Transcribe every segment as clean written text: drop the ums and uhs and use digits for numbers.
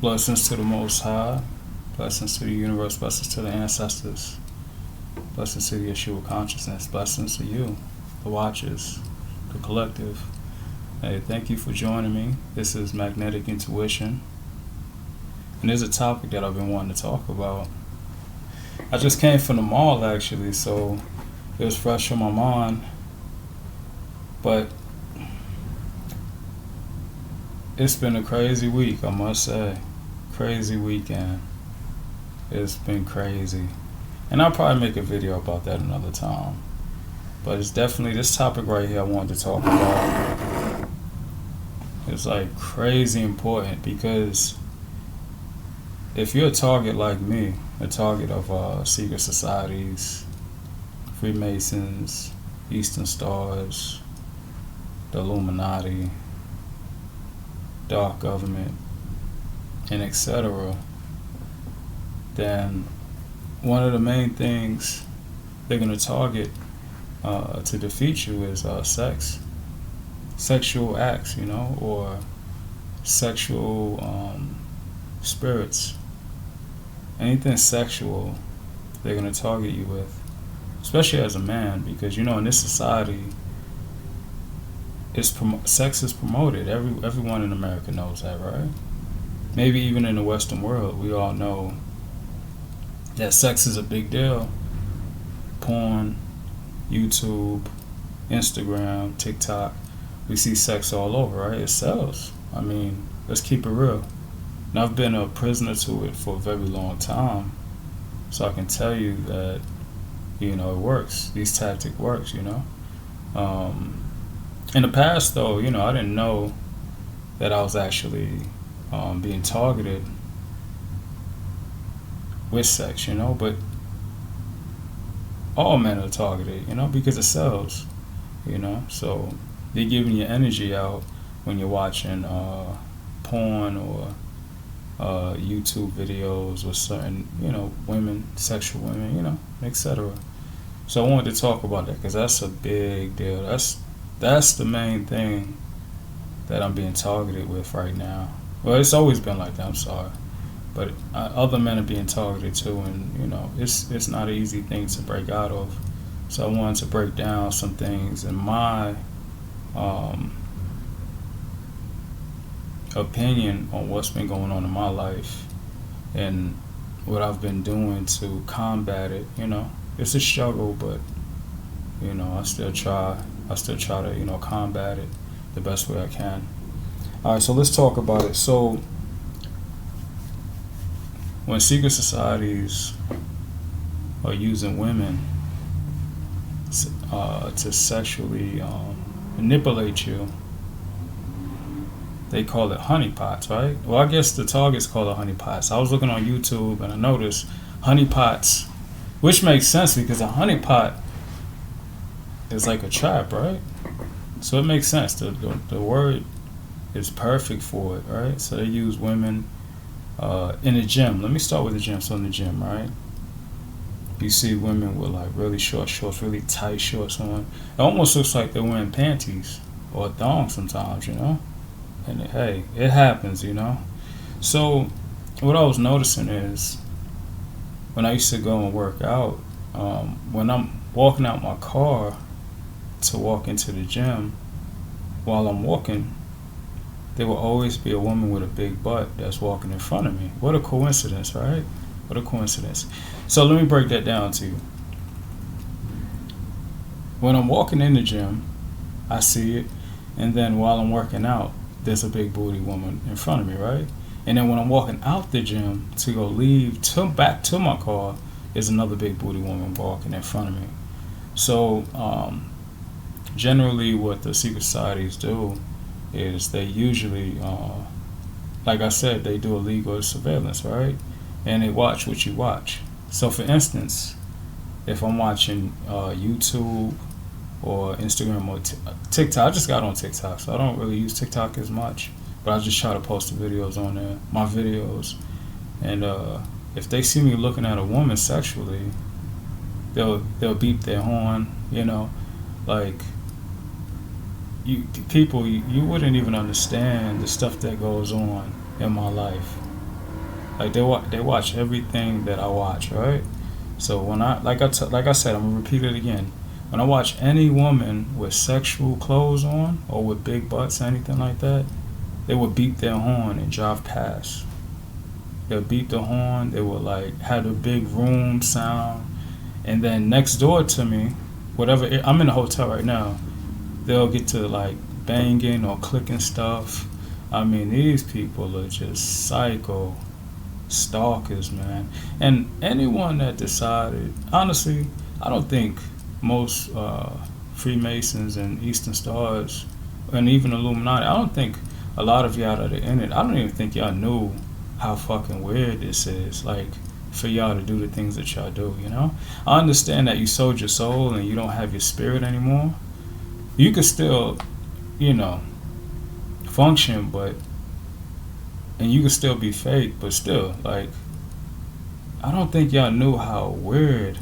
Blessings to the Most High. Blessings to the universe. Blessings to the ancestors. Blessings to the Yeshua consciousness. Blessings to you, the watchers, the collective. Hey, thank you for joining me. This is Magnetic Intuition. And there's a topic that I've been wanting to talk about. I just came from the mall actually, so it was fresh on my mind. But it's been a crazy week, I must say. Crazy weekend. It's been crazy. And I'll probably make a video about that another time. But it's definitely this topic right here I wanted to talk about. It's like crazy important because if you're a target like me, a target of secret societies, Freemasons, Eastern Stars, the Illuminati, dark government, and etc., then one of the main things they're going to target to defeat you is sex, sexual acts, or sexual spirits. Anything sexual, they're going to target you with, especially as a man, because in this society, sex is promoted. Everyone in America knows that, right? Maybe even in the Western world, we all know that sex is a big deal. Porn, YouTube, Instagram, TikTok, we see sex all over, right? It sells. I mean, let's keep it real. And I've been a prisoner to it for a very long time, so I can tell you that, it works. These tactics works, In the past, though, I didn't know that I was actually being targeted with sex, but all men are targeted, because it sells, so they're giving your energy out when you're watching porn or YouTube videos with certain, women, sexual women, etc. So I wanted to talk about that because that's a big deal. That's the main thing that I'm being targeted with right now. Well, it's always been like that, I'm sorry. But other men are being targeted too, and, it's not an easy thing to break out of. So I wanted to break down some things in my opinion on what's been going on in my life and what I've been doing to combat it. It's a struggle, but, I still try to, combat it the best way I can. All right, so let's talk about it. So when secret societies are using women to sexually manipulate you, they call it honeypots, right? Well, I guess the targets call it honeypots. I was looking on YouTube and I noticed honeypots, which makes sense because a honeypot is like a trap, right? So it makes sense. The word is perfect for it, right? So they use women in the gym. Let me start with the gym. So in the gym, right? You see women with like really short shorts, really tight shorts on. It almost looks like they're wearing panties or a thong sometimes, And hey, it happens, So what I was noticing is when I used to go and work out, when I'm walking out my car to walk into the gym, while I'm walking, there will always be a woman with a big butt that's walking in front of me. What a coincidence, right? What a coincidence. So let me break that down to you. When I'm walking in the gym, I see it, and then while I'm working out, there's a big booty woman in front of me, right? And then when I'm walking out the gym to go back to my car, there's another big booty woman walking in front of me. So generally what the secret societies do is they usually, like I said, they do illegal surveillance, right? And they watch what you watch. So for instance, if I'm watching YouTube or Instagram or TikTok, I just got on TikTok, so I don't really use TikTok as much, but I just try to post the videos on there, my videos. And if they see me looking at a woman sexually, they'll beep their horn, like you wouldn't even understand the stuff that goes on in my life Like they watch everything that I watch, right? So when I like I said, I'm gonna repeat it again. When I watch any woman with sexual clothes on or with big butts, anything like that, they would beat their horn and drive past. They'll beat the horn. They would like have a big room sound, and then next door to me, I'm in a hotel right now. They'll get to like banging or clicking stuff. I mean, these people are just psycho stalkers, man. And anyone that decided, honestly, I don't think most Freemasons and Eastern Stars and even Illuminati, I don't think a lot of y'all that are in it, I don't even think y'all knew how fucking weird this is. Like, for y'all to do the things that y'all do, you know? I understand that you sold your soul and you don't have your spirit anymore. You could still, you know, function, but and you could still be fake, but still, like, I don't think y'all knew how weird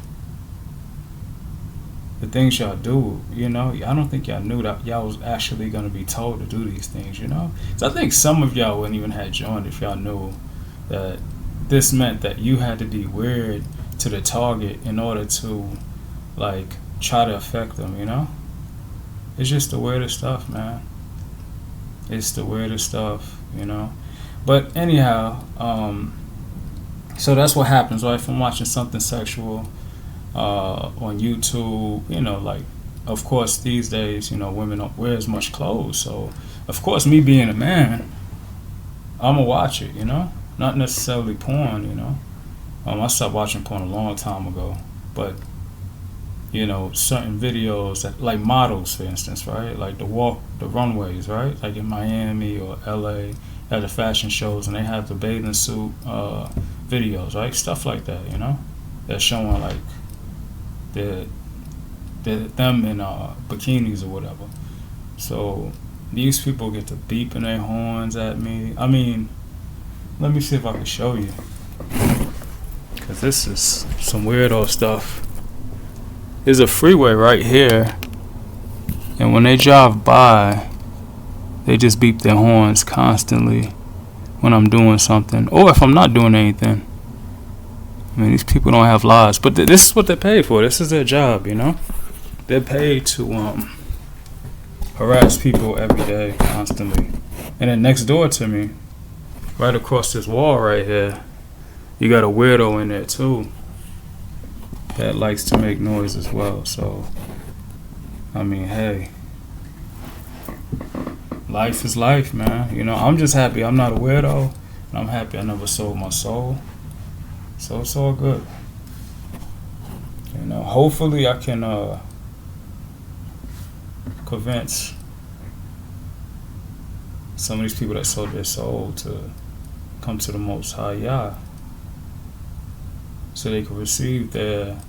the things y'all do, you know? I don't think y'all knew that y'all was actually gonna be told to do these things, you know? So I think some of y'all wouldn't even have joined if y'all knew that this meant that you had to be weird to the target in order to, like, try to affect them, you know? It's just the weirdest stuff, man. It's the weirdest stuff, you know? But anyhow, so that's what happens, right? If I'm watching something sexual on YouTube, you know, like, of course, these days, you know, women don't wear as much clothes. So, of course, me being a man, I'm going to watch it, you know? Not necessarily porn, you know? I stopped watching porn a long time ago. But, you know, certain videos, that, like models, for instance, right? Like the runways, right? Like in Miami or LA, have the fashion shows and they have the bathing suit videos, right? Stuff like that, you know? They're showing, like, them in bikinis or whatever. So these people get to beeping their horns at me. I mean, let me see if I can show you, because this is some weirdo stuff. There's a freeway right here, and when they drive by, they just beep their horns constantly when I'm doing something, or if I'm not doing anything. I mean, these people don't have lives, but this is what they're paid for. This is their job, you know? They're paid to harass people every day, constantly. And then next door to me, right across this wall right here, you got a weirdo in there too that likes to make noise as well. So, I mean, hey, life is life, man. You know, I'm just happy I'm not a weirdo, and I'm happy I never sold my soul. So it's all good. You know, hopefully I can convince some of these people that sold their soul to come to the Most High Yah, so they could receive their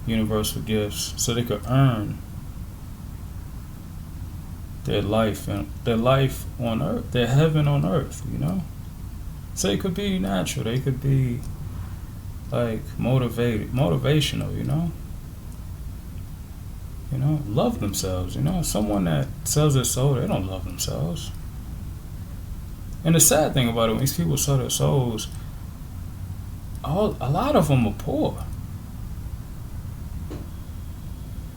universal gifts, so they could earn their life and their life on earth, their heaven on earth, you know? So it could be natural, they could be like motivational, you know? You know, love themselves, you know? Someone that sells their soul, they don't love themselves. And the sad thing about it, when these people sell their souls, a lot of them are poor.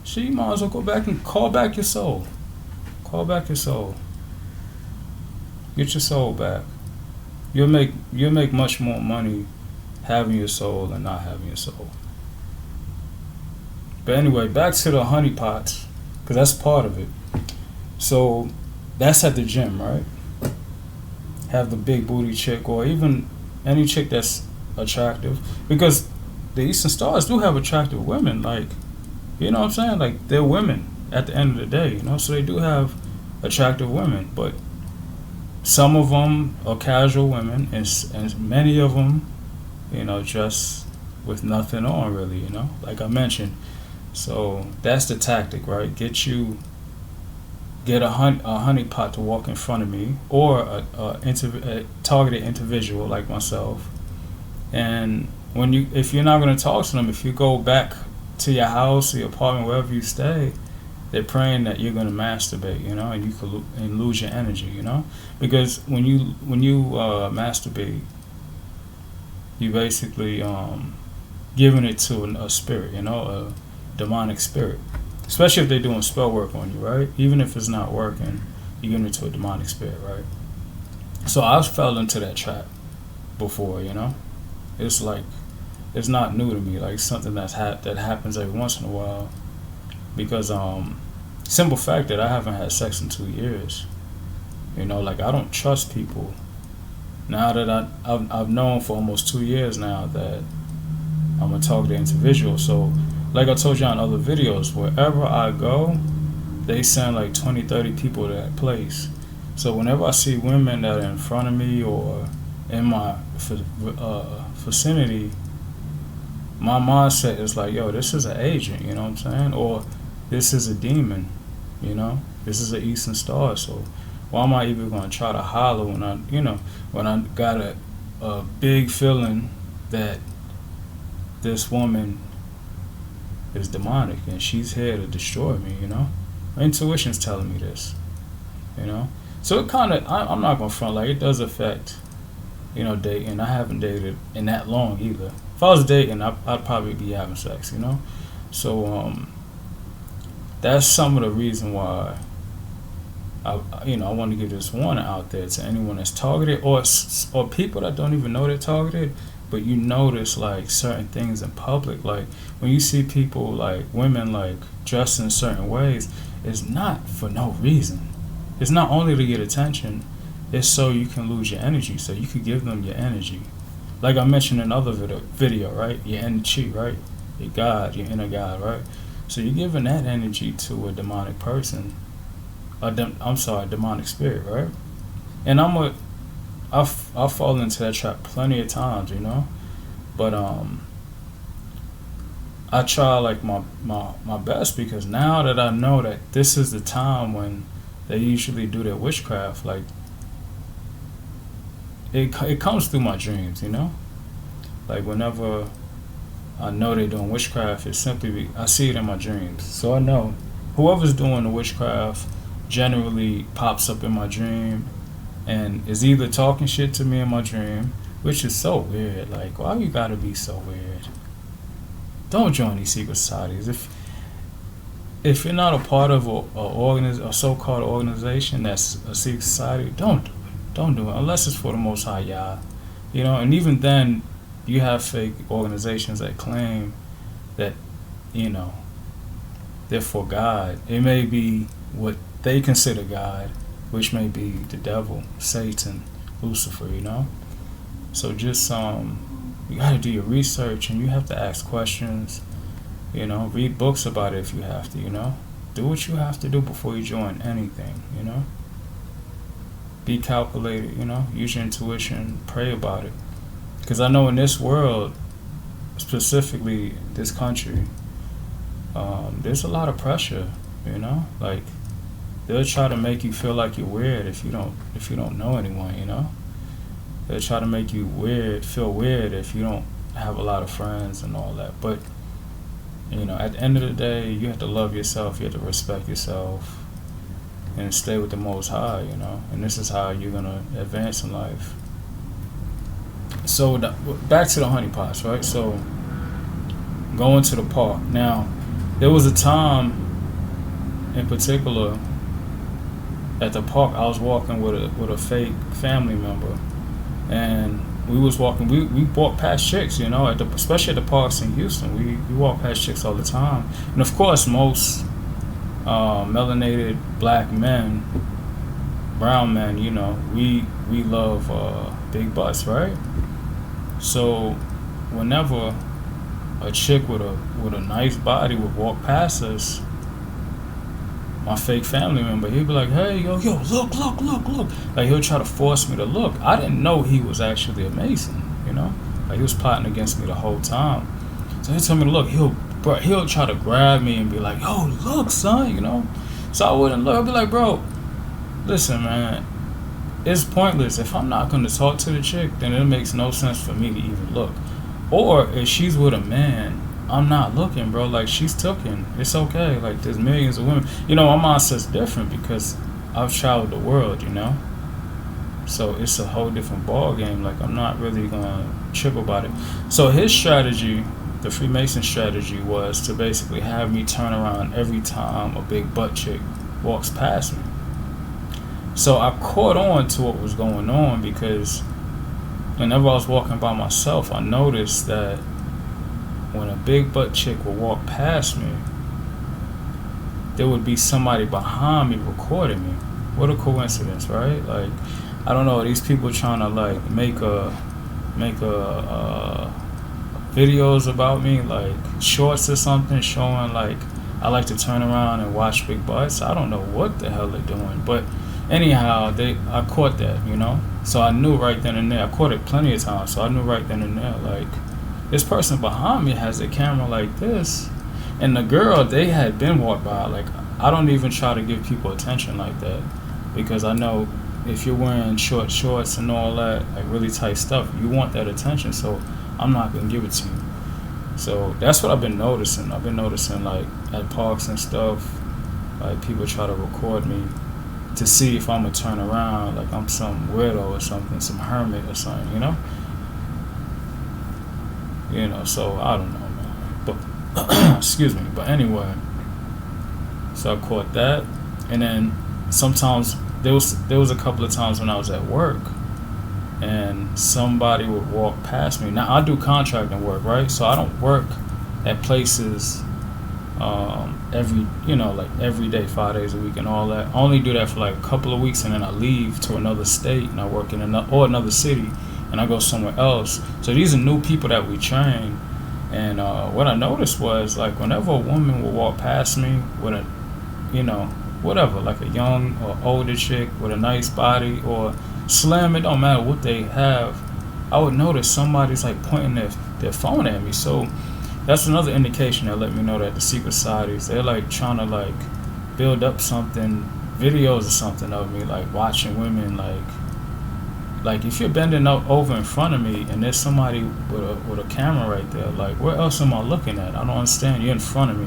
So you might as well go back and call back your soul. Call back your soul. Get your soul back. You'll make much more money having your soul than not having your soul. But anyway, back to the honeypots, because that's part of it. So that's at the gym, right? Have the big booty chick, or even any chick that's attractive, because the Eastern Stars do have attractive women. Like, you know what I'm saying? Like, they're women at the end of the day, you know. So they do have attractive women, but some of them are casual women, and many of them, you know, just with nothing on, really, you know, like I mentioned. So that's the tactic, right? Get a honeypot to walk in front of me, or a targeted individual like myself. And if you're not going to talk to them, if you go back to your house or your apartment, wherever you stay, they're praying that you're going to masturbate, you know, and you could lose your energy, you know, because when you masturbate, you basically giving it to a spirit, you know, a demonic spirit. Especially if they're doing spell work on you, right? Even if it's not working, you're giving it to a demonic spirit, right? So I've fell into that trap before, you know. It's like it's not new to me. Like something that happens every once in a while. Because simple fact that I haven't had sex in 2 years. You know, like I don't trust people. Now that I've known for almost 2 years now that I'm a targeted individual. So like I told you on other videos, wherever I go, they send like 20, 30 people to that place. So whenever I see women that are in front of me or in my vicinity, my mindset is like, yo, this is an agent, you know what I'm saying? Or this is a demon, you know? This is an Eastern Star, so why am I even going to try to holler when I got a big feeling that this woman is demonic and she's here to destroy me, you know? My intuition's telling me this, you know? So it kind of, I'm not going to front, like it does affect, you know, dating. I haven't dated in that long either. If I was dating, I'd probably be having sex, you know? So, that's some of the reason why I want to give this warning out there to anyone that's targeted or people that don't even know they're targeted, but you notice like certain things in public, like when you see people like women like dressed in certain ways, it's not for no reason. It's not only to get attention, it's so you can lose your energy, so you can give them your energy. Like I mentioned in another video, right? Your energy, right? Your God, your inner God, right? So you're giving that energy to a demonic person, a demonic spirit, right? And I've fallen into that trap plenty of times, you know. But I try like my best, because now that I know that this is the time when they usually do their witchcraft, like it comes through my dreams, you know. Like whenever I know they're doing witchcraft, it's simply I see it in my dreams. So I know whoever's doing the witchcraft generally pops up in my dream and is either talking shit to me in my dream, which is so weird. Like, why you gotta be so weird? Don't join these secret societies. If you're not a part of a so-called organization that's a secret society, don't do it. Don't do it unless it's for the Most High Yah, you know. And even then, you have fake organizations that claim that, you know, they're for God. It may be what they consider God, which may be the devil, Satan, Lucifer, you know. So just you gotta do your research and you have to ask questions, you know, read books about it if you have to, you know. Do what you have to do before you join anything, you know. Be calculated, you know, use your intuition, pray about it. Because I know in this world, specifically this country, there's a lot of pressure, you know. Like they'll try to make you feel like you're weird if you don't know anyone, you know. They'll try to make you feel weird if you don't have a lot of friends and all that. But you know, at the end of the day, you have to love yourself, you have to respect yourself, and stay with the Most High, you know. And this is how you're gonna advance in life. So back to the honeypots, right? So going to the park. Now, there was a time in particular at the park I was walking with a fake family member, and we was walking. We walked past chicks, you know, especially at the parks in Houston. We walk past chicks all the time, and of course most melanated black men, brown men, you know, we love big butts, right? So whenever a chick with a nice body would walk past us, my fake family member, he'd be like, hey, yo, look. Like he'll try to force me to look. I didn't know he was actually a Mason, you know? Like he was plotting against me the whole time. So he told me to look. He'll try to grab me and be like, yo, look, son, you know? So I wouldn't look. I'd be like, bro, listen, man, it's pointless. If I'm not going to talk to the chick, then it makes no sense for me to even look. Or if she's with a man, I'm not looking, bro. Like, she's tooken. It's okay. Like, there's millions of women. You know, my mindset's different because I've traveled the world, you know? So it's a whole different ball game. Like, I'm not really gonna trip about it. So his strategy, the Freemason strategy, was to basically have me turn around every time a big butt chick walks past me. So I caught on to what was going on, because whenever I was walking by myself, I noticed that when a big butt chick would walk past me, there would be somebody behind me recording me. What a coincidence, right? Like, I don't know, these people trying to like make videos about me, like shorts or something, showing like I like to turn around and watch big butts. I don't know what the hell they're doing, but anyhow, I caught that. So I knew right then and there. I caught it plenty of times, so I knew right then and there, like, this person behind me has a camera like this, and the girl, they had been walked by. Like, I don't even try to give people attention like that, because I know if you're wearing short shorts and all that, like really tight stuff, you want that attention, so I'm not gonna give it to you. So that's what I've been noticing. I've been noticing, like, at parks and stuff, like, people try to record me to see if I'm gonna turn around, like I'm some weirdo or something, some hermit or something. So I don't know, man. But excuse me. But anyway, so I caught that, and then sometimes there was a couple of times when I was at work, and somebody would walk past me. Now I do contracting work, right? So I don't work at places every day, 5 days a week and all that. I only do that for like a couple of weeks, and then I leave to another state and I work in another city, and I go somewhere else. So these are new people that we train, and what I noticed was, like, whenever a woman would walk past me with a, whatever, like a young or older chick with a nice body or slim, it don't matter what they have, I would notice somebody's like pointing their phone at me. So that's another indication that let me know that the secret societies, they're like trying to like build up something, videos or something of me, like watching women, like if you're bending up over in front of me and there's somebody with a camera right there, like, where else am I looking at? I don't understand. You're in front of me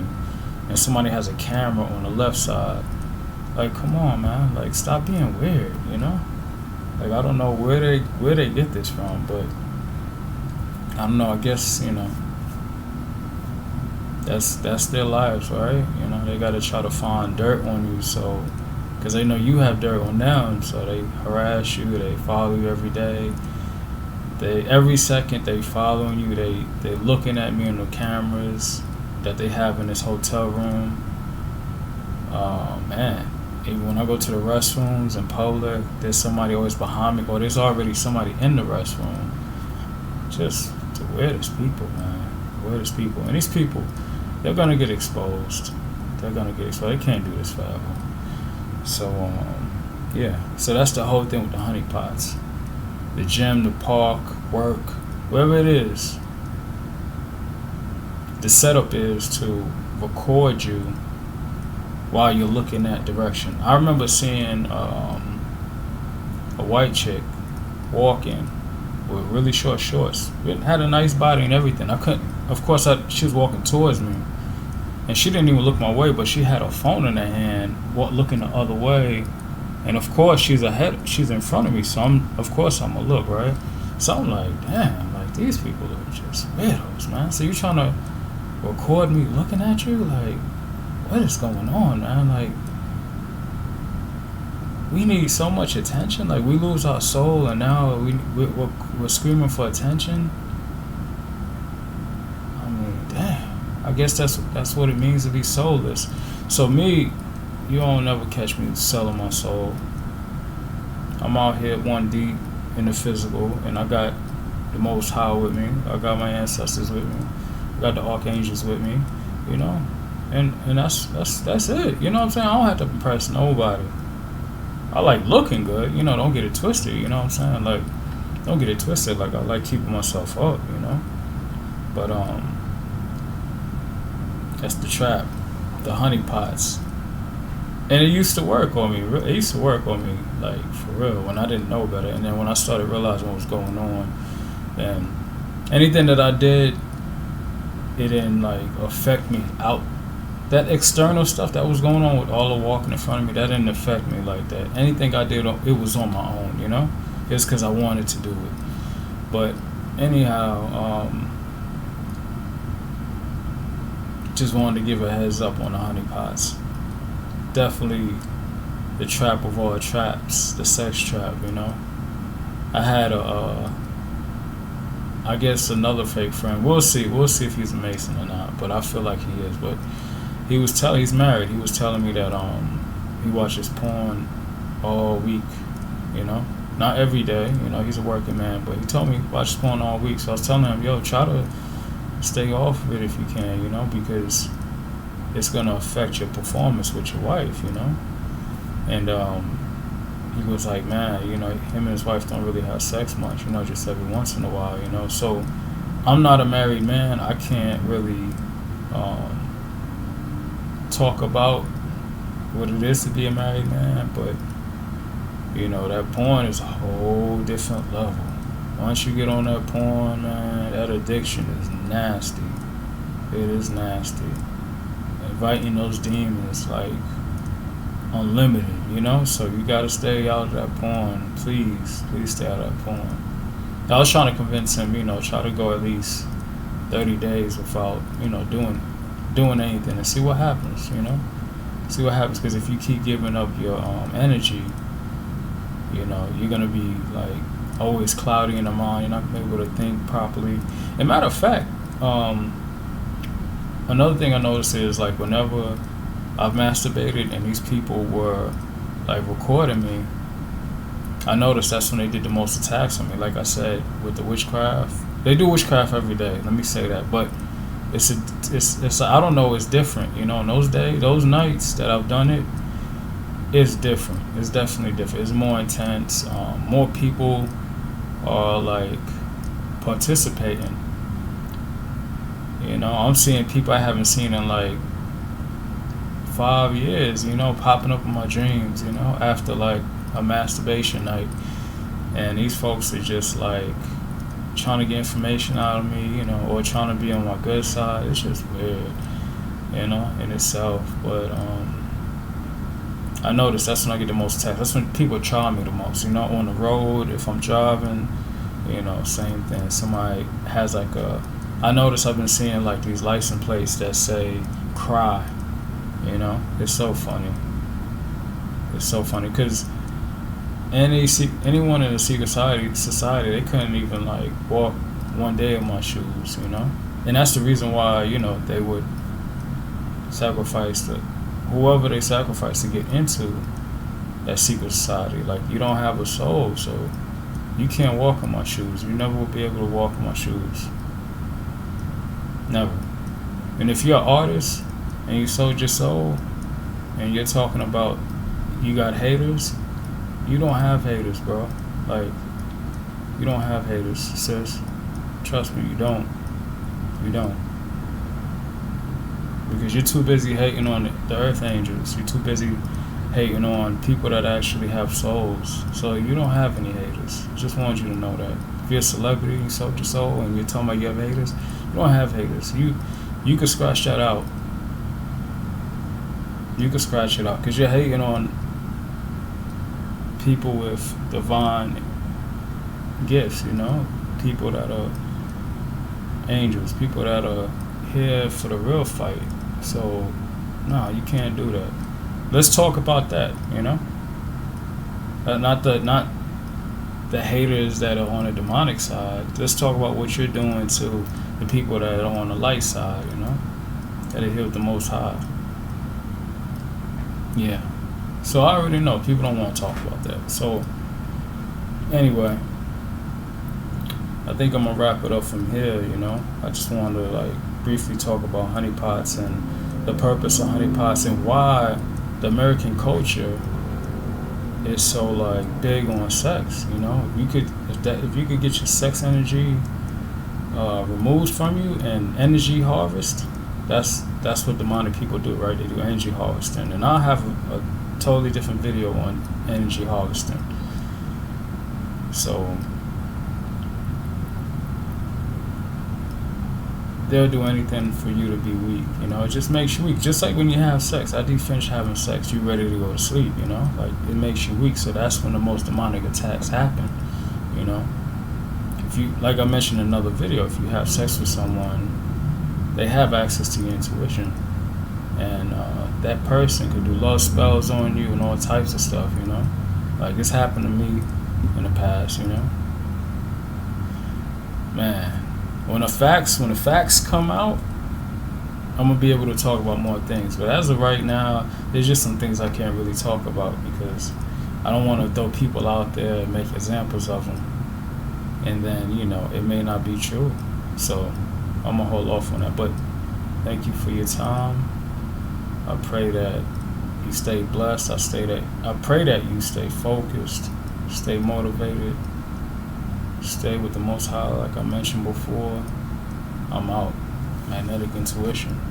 and somebody has a camera on the left side. Like, come on, man. Like, stop being weird, Like, I don't know where they get this from, but I don't know. I guess, that's their lives, right? They got to try to find dirt on you, so, because they know you have dirt on them, so they harass you, they follow you every day. Every second they following you, they looking at me on the cameras that they have in this hotel room. Man, even when I go to the restrooms in public, there's somebody always behind me, or there's already somebody in the restroom. Just the weirdest people, man. The weirdest people. And these people, they're gonna get exposed. They can't do this forever. So, yeah. So that's the whole thing with the honeypots. The gym, the park, work, wherever it is. The setup is to record you while you're looking that direction. I remember seeing a white chick walking with really short shorts. It had a nice body and everything. She was walking towards me, and she didn't even look my way, but she had a phone in her hand, looking the other way. And of course, she's in front of me, so I'm gonna look, right? So I'm like, damn, like, these people are just weirdos, man. So you trying to record me looking at you? Like, what is going on, man? Like, we need so much attention. Like, we lose our soul, and now we're screaming for attention. I mean, damn. I guess that's what it means to be soulless. So me, you don't never catch me selling my soul. I'm out here one deep in the physical, and I got the Most High with me. I got my ancestors with me. I got the archangels with me, and that's it. You know what I'm saying? I don't have to impress nobody. I like looking good, don't get it twisted, you know what I'm saying? Like, don't get it twisted, like, I like keeping myself up, But that's the trap, the honeypots. And it used to work on me. It used to work on me, like, for real, when I didn't know better. And then when I started realizing what was going on, then anything that I did, it didn't, like, affect me out. That external stuff that was going on with all the walking in front of me, that didn't affect me like that. Anything I did, it was on my own, It's because I wanted to do it. But anyhow, just wanted to give a heads up on the honeypots. Definitely the trap of all traps, the sex trap, you know. I had I guess another fake friend. We'll see if he's a Mason or not, but I feel like he is. But he's married. He was telling me that he watches porn all week, you know. Not every day, you know, he's a working man, but he told me he watches porn all week. So I was telling him, yo, try to stay off of it if you can, you know, because it's gonna affect your performance with your wife, you know. And he was like, man, you know, him and his wife don't really have sex much, you know, just every once in a while, you know. So I'm not a married man. I can't really talk about what it is to be a married man, but you know, that porn is a whole different level. Once you get on that porn, man, that addiction is nasty. It is nasty. Inviting those demons, like, unlimited, you know? So you gotta stay out of that porn. Please stay out of that porn. I was trying to convince him, you know, try to go at least 30 days without, you know, doing anything and see what happens, you know? See what happens, because if you keep giving up your energy, you know, you're gonna be like always cloudy in the mind. You're not gonna be able to think properly. And matter of fact, another thing I noticed is like whenever I've masturbated and these people were like recording me, I noticed that's when they did the most attacks on me. Like I said, with the witchcraft, they do witchcraft every day. Let me say that, but it's I don't know. It's different, you know. In those days, those nights that I've done it, it's different. It's definitely different. It's more intense. More people are like participating. You know, I'm seeing people I haven't seen in like 5 years, you know, popping up in my dreams, you know, after like a masturbation night. And these folks are just like trying to get information out of me, you know, or trying to be on my good side. It's just weird, you know, in itself. But I notice that's when I get the most text. That's when people try me the most, you know, on the road, if I'm driving, you know, same thing. Somebody has like I notice I've been seeing like these license plates that say cry, you know. It's so funny. It's so funny because anyone in the secret society, they couldn't even like walk one day in my shoes, you know. And that's the reason why, you know, they would sacrifice whoever they sacrifice to get into that secret society. Like, you don't have a soul, so you can't walk in my shoes. You never will be able to walk in my shoes. Never. And if you're an artist and you sold your soul and you're talking about you got haters, you don't have haters, bro. Like, you don't have haters, sis. Trust me, you don't. You don't. Because you're too busy hating on the earth angels. You're too busy hating on people that actually have souls. So you don't have any haters. Just want you to know that. If you're a celebrity, you sold your soul, and you're talking about you have haters, you don't have haters. You can scratch that out. You can scratch it out. Because you're hating on people with divine gifts, you know? People that are angels. People that are here for the real fight. So, no, you can't do that. Let's talk about that, you know? Not the haters that are on the demonic side. Let's talk about what you're doing to the people that are on the light side, you know? That are here with the Most High. Yeah. So I already know people don't want to talk about that. So, anyway, I think I'm going to wrap it up from here, you know? I just wanted to, like, briefly talk about honeypots and the purpose of honeypots and why the American culture is so like big on sex. You know, if you could get your sex energy removed from you and energy harvest, that's what demonic people do, right? They do energy harvesting, and I'll have a totally different video on energy harvesting. So they'll do anything for you to be weak, you know. It just makes you weak. Just like when you have sex, after you finish having sex, you're ready to go to sleep, you know. Like, it makes you weak, so that's when the most demonic attacks happen. if you, like I mentioned in another video, if you have sex with someone, they have access to your intuition, and that person could do love spells on you and all types of stuff. You know, like it's happened to me in the past. You know, man, when the facts come out, I'm gonna be able to talk about more things. But as of right now, there's just some things I can't really talk about because I don't want to throw people out there and make examples of them, and then it may not be true. So I'm gonna hold off on that. But thank you for your time. I pray that you stay blessed. I pray that you stay focused, stay motivated, stay with the Most High, like I mentioned before. I'm out. Magnetic Intuition.